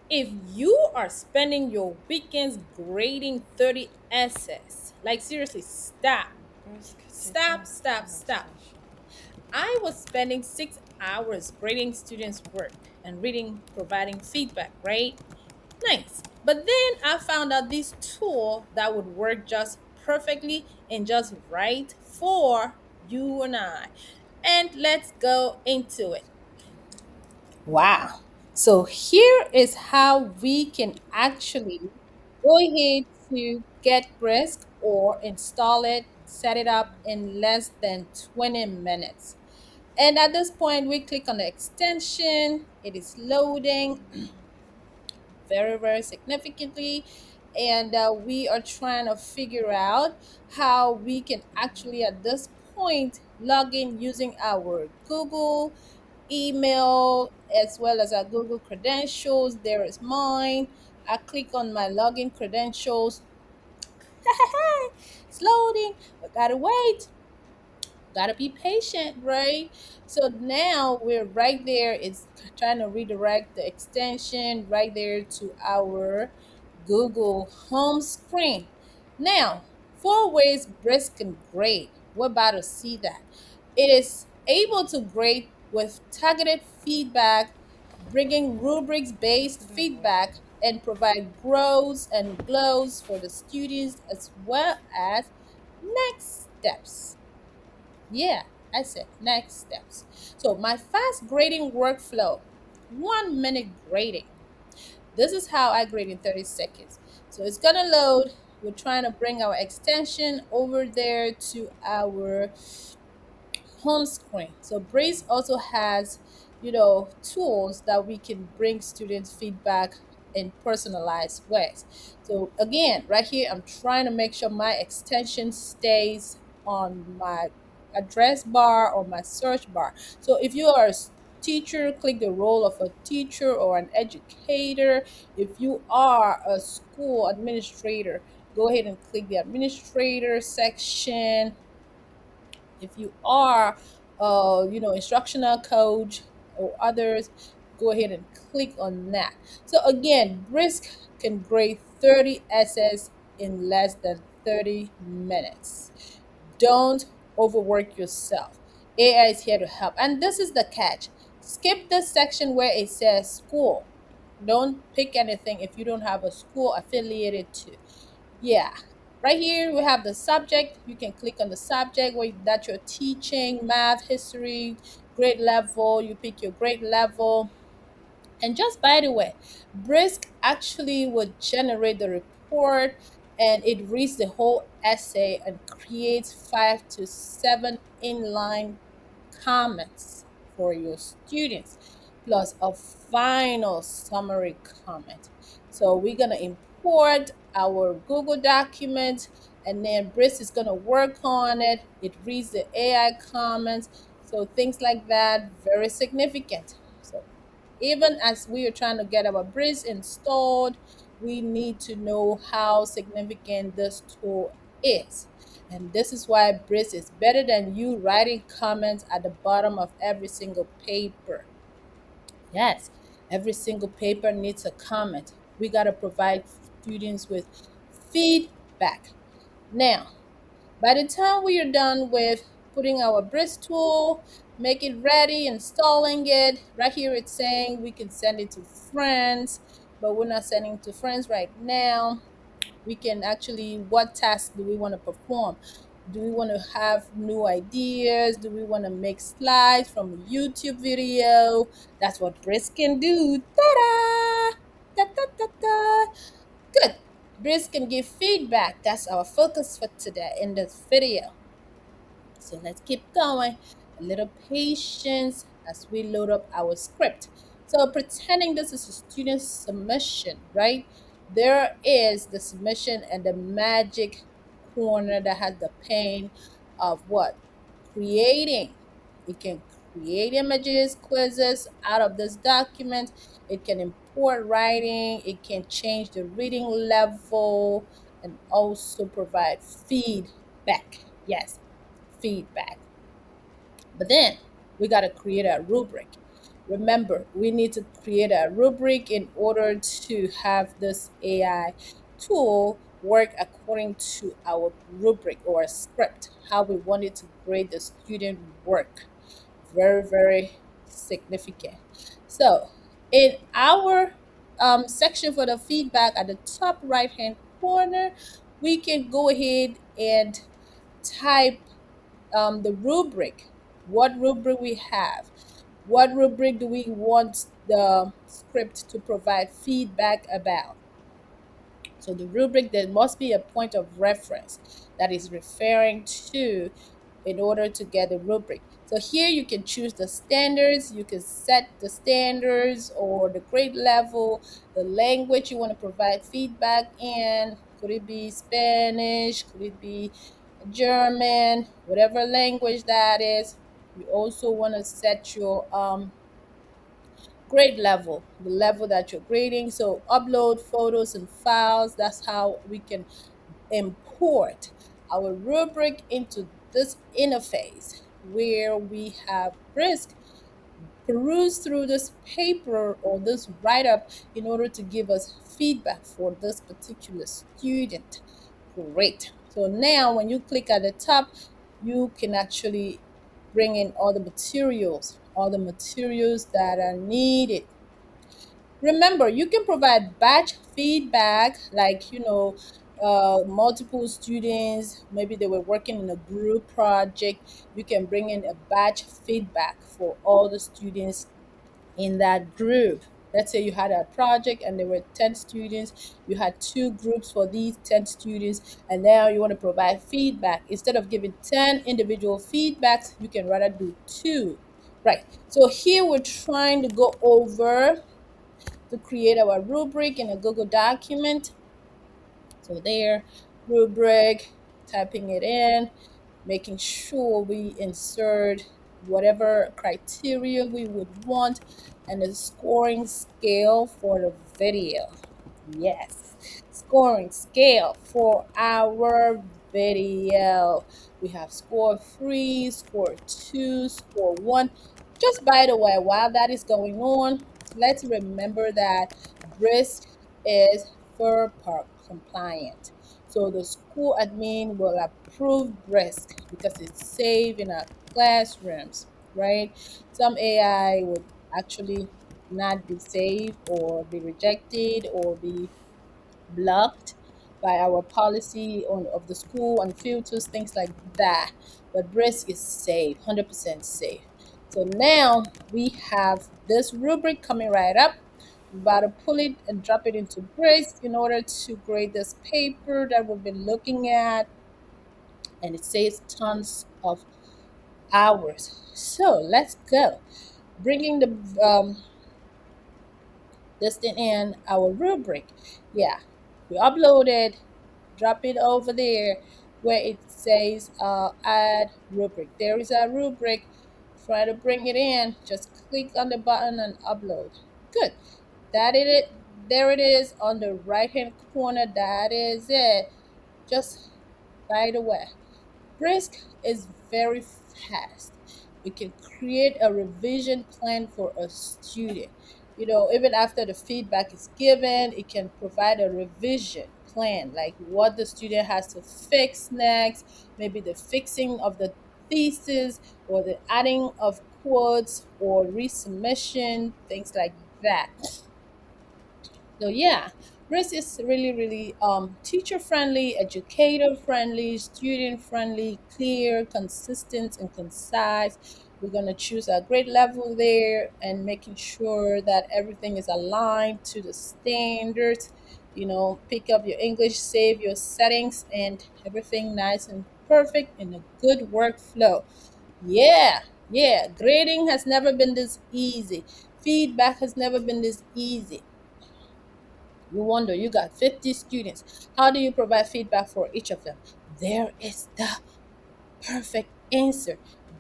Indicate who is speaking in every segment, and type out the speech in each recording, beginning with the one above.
Speaker 1: If you are spending your weekends grading 30 essays, like seriously, stop.
Speaker 2: Brisk
Speaker 1: Stop,
Speaker 2: teaching
Speaker 1: stop,
Speaker 2: and
Speaker 1: stop.
Speaker 2: extension.
Speaker 1: I was spending 6 hours grading students' work and reading, providing feedback, right? Nice. But then I found out this tool that would work just perfectly and just right for you and I. And let's go into it. Wow. So here is how we can actually go ahead to get brisk or install it, set it up in less than 20 minutes. And at this point, we click on the extension. It is loading very, very significantly. And we are trying to figure out how we can actually, at this point, log in using our Google email as well as our Google credentials. There is mine. I click on my login credentials. It's loading. I gotta wait. Gotta be patient, right? So now we're right there. It's trying to redirect the extension right there to our Google home screen. Now, 4 ways Brisk can grade. We're about to see that. It is able to grade with targeted feedback, bringing rubrics based
Speaker 2: Student
Speaker 1: feedback,
Speaker 2: learning.
Speaker 1: and provide grows and glows for the students as well as next steps. Yeah, I said next steps. So my fast grading workflow, 1 minute grading. This is how I grade in 30 seconds. So it's gonna load. We're trying to bring our extension over there to our home screen. So Brace also has, tools that we can bring students feedback in personalized ways. So again, right here, I'm trying to make sure my extension stays on my address bar or my search bar. So if you are a teacher, click the role of a teacher or an educator. If you are a school administrator, go ahead and click the administrator section. If you are instructional coach or others, go ahead and click on that. So again, brisk can grade 30 essays in less than 30 minutes. Don't overwork yourself. AI is here to help, and this is the catch. Skip the section where it says school. Don't pick anything if you don't have a school affiliated to. Yeah. Right here we have the subject. You can click on the subject where that you're teaching, math, history, grade level. You pick your grade level. And just by the way, Brisk actually would generate the report and it reads the whole essay and creates 5 to 7 inline comments for your students, plus a final summary comment. So we're gonna import our Google document and then Briss is gonna work on it. It reads the AI comments. So things like that, very significant. So even as we are trying to get our Briss installed, we need to know how significant this tool is. And this is why Briss is better than you writing comments at the bottom of every single paper. Yes, every single paper needs a comment. We got to provide students with feedback. Now, by the time we are done with putting our Briss tool, make it ready, installing it, right here it's saying we can send it to friends, but we're not sending to friends right now. We can actually, what tasks do we want to perform? Do we want to have new ideas? Do we want to make slides from a YouTube video? That's what Brisk can do. Ta-da! Ta-ta-ta-ta. Good. Brisk can give feedback. That's our focus for today in this video. So let's keep going. A little patience as we load up our script. So pretending this is a student submission, right? There is the submission and the magic corner that has the pane of what? Creating. It can create images, quizzes out of this document. It can import writing. It can change the reading level and also provide feedback. Yes, feedback. But then we got to create a rubric. Remember, we need to create a rubric in order to have this AI tool work according to our rubric or a script, how we want it to grade the student work. Very, very significant. So, in our section for the feedback at the top right hand corner, we can go ahead and type the rubric. What rubric we have? What rubric do we want the script to provide feedback about? So the rubric, there must be a point of reference that is referring to in order to get a rubric. So here you can choose the standards, you can set the standards or the grade level, the language you want to provide feedback in. Could it be Spanish? Could it be German? Whatever language that is. You also want to set your grade level, the level that you're grading. So upload photos and files. That's how we can import our rubric into this interface where we have Brisk peruse through this paper or this write-up in order to give us feedback for this particular student. Great. So now when you click at the top, you can actually bring in all the materials that are needed. Remember, you can provide batch feedback, like, multiple students, maybe they were working in a group project. You can bring in a batch feedback for all the students in that group. Let's say you had a project and there were 10 students, you had two groups for these 10 students, and now you want to provide feedback. Instead of giving 10 individual feedbacks, you can rather do two. Right. So here we're trying to go over to create our rubric in a Google document. So there, rubric, typing it in, making sure we insert whatever criteria we would want, and the scoring scale for the video. Yes, scoring scale for our video. We have score 3, score 2, score 1. Just by the way, while that is going on, let's remember that brisk is FERPA compliant. So the school admin will approve brisk because it's safe in our classrooms, right? Some AI would actually not be safe or be rejected or be blocked by our policy of the school and filters, things like that. But brisk is safe, 100% safe. So now we have this rubric coming right up. We're about to pull it and drop it into brisk in order to grade this paper that we've been looking at, and it saves tons of hours. So let's go. Bringing the this thing in our rubric. Yeah, we upload it, drop it over there where it says add rubric. There is a rubric. Try to bring it in. Just click on the button and upload. Good. That is it. There it is on the right hand corner. That is it. Just by the way, brisk is very fast. We can create a revision plan for a student. Even after the feedback is given, it can provide a revision plan, like what the student has to fix next, maybe the fixing of the thesis or the adding of quotes or resubmission, things like that. So yeah, Brisk is really, really teacher friendly, educator friendly, student friendly, clear, consistent, and concise. We're gonna choose a grade level there and making sure that everything is aligned to the standards. Pick up your English, save your settings, and everything nice and perfect in a good workflow. Yeah, yeah. Grading has never been this easy. Feedback has never been this easy. You wonder, you got 50 students. How do you provide feedback for each of them? There is the perfect answer.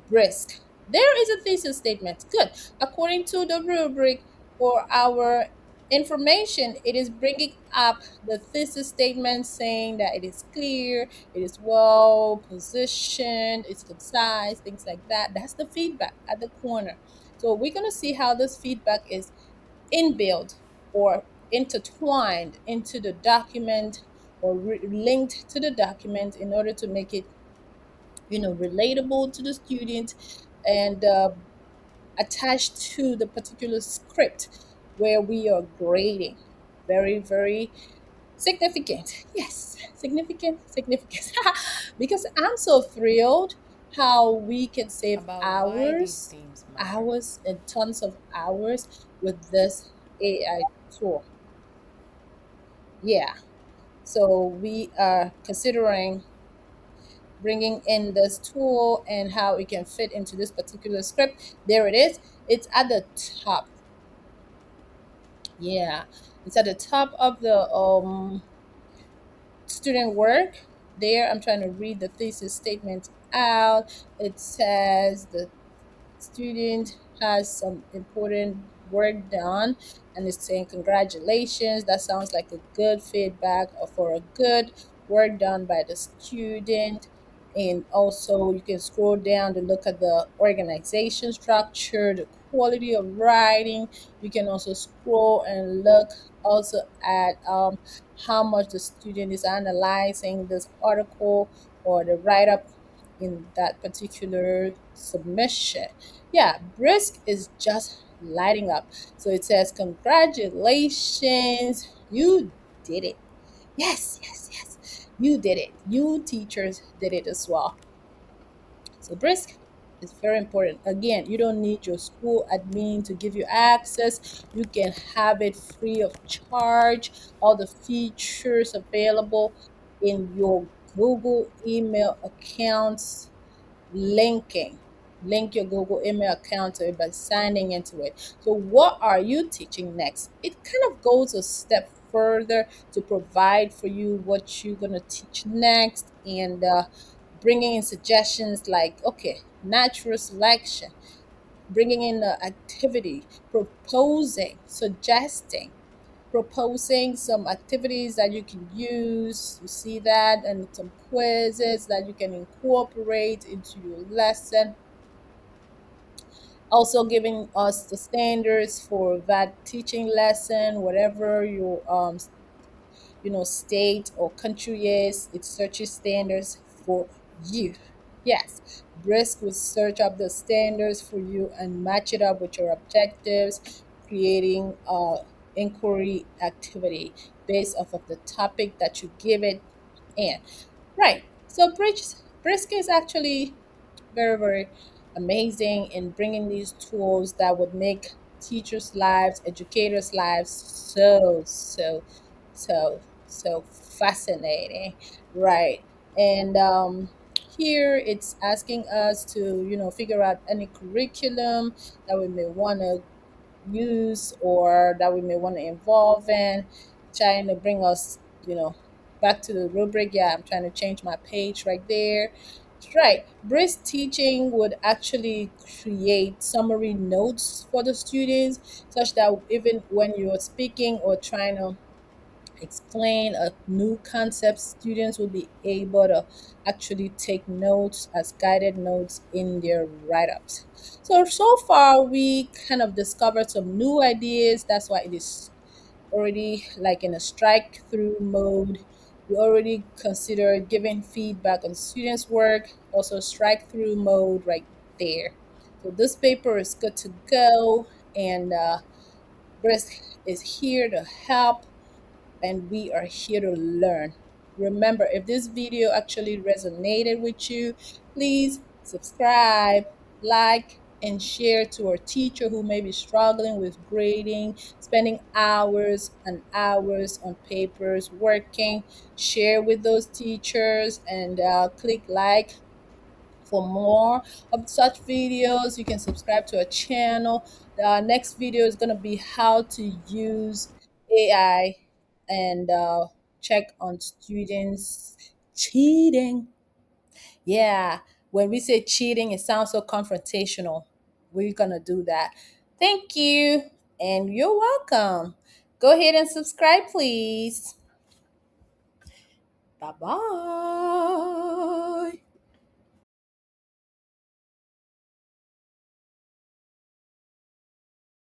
Speaker 1: Brisk. There is a thesis statement. Good. According to the rubric for our information, it is bringing up the thesis statement saying that it is clear, it is well positioned, it's concise, things like that. That's the feedback at the corner. So we're going to see how this feedback is inbuilt or intertwined into the document or linked to the document in order to make it, relatable to the student and attached to the particular script where we are grading. Very, very significant. Yes, significant, significant. Because I'm so thrilled how we can save
Speaker 2: About why these
Speaker 1: hours,
Speaker 2: themes matter.
Speaker 1: hours, and tons of hours with this AI tool. Yeah. So we are considering bringing in this tool and how it can fit into this particular script. There it is. It's at the top. Yeah. It's at the top of the student work. There, I'm trying to read the thesis statement out. It says the student has some important work done and is saying congratulations. That sounds like a good feedback or for a good work done by the student. And also you can scroll down to look at the organization structure, the quality of writing. You can also scroll and look also at how much the student is analyzing this article or the write-up in that particular submission. Yeah, brisk is just lighting up. So it says, congratulations, you did it. Yes, yes, yes, you did it. You teachers did it as well. So brisk is very important. Again, you don't need your school admin to give you access. You can have it free of charge. All the features available in your Google email accounts linking. Link your Google email account to it by signing into it. So, what are you teaching next? It kind of goes a step further to provide for you what you're going to teach next and bringing in suggestions like, okay, natural selection, bringing in the activity, proposing some activities that you can use. You see that, and some quizzes that you can incorporate into your lesson. Also, giving us the standards for that teaching lesson, whatever your state or country is. It searches standards for you. Yes, brisk will search up the standards for you and match it up with your objectives, creating inquiry activity based off of the topic that you give it in. Right. So brisk is actually very, very amazing in bringing these tools that would make teachers' lives, educators' lives so fascinating, right? And here it's asking us to, figure out any curriculum that we may want to use or that we may want to involve in, trying to bring us, back to the rubric. Yeah, I'm trying to change my page right there. Right. Brisk teaching would actually create summary notes for the students such that even when you're speaking or trying to explain a new concept, students will be able to actually take notes as guided notes in their write-ups. So far we kind of discovered some new ideas. That's why it is already like in a strike through mode. We already considered giving feedback on students' work, also strike through mode right there. So this paper is good to go, and Brisk is here to help, and we are here to learn. Remember, if this video actually resonated with you, please subscribe, like, and share to a teacher who may be struggling with grading, spending hours and hours on papers, working. Share with those teachers and click like for more of such videos. You can subscribe to our channel. The next video is going to be how to use AI and check on students cheating. Yeah, when we say cheating, it sounds so confrontational. We're going to do that. Thank you, and you're welcome. Go ahead and subscribe, please. Bye bye.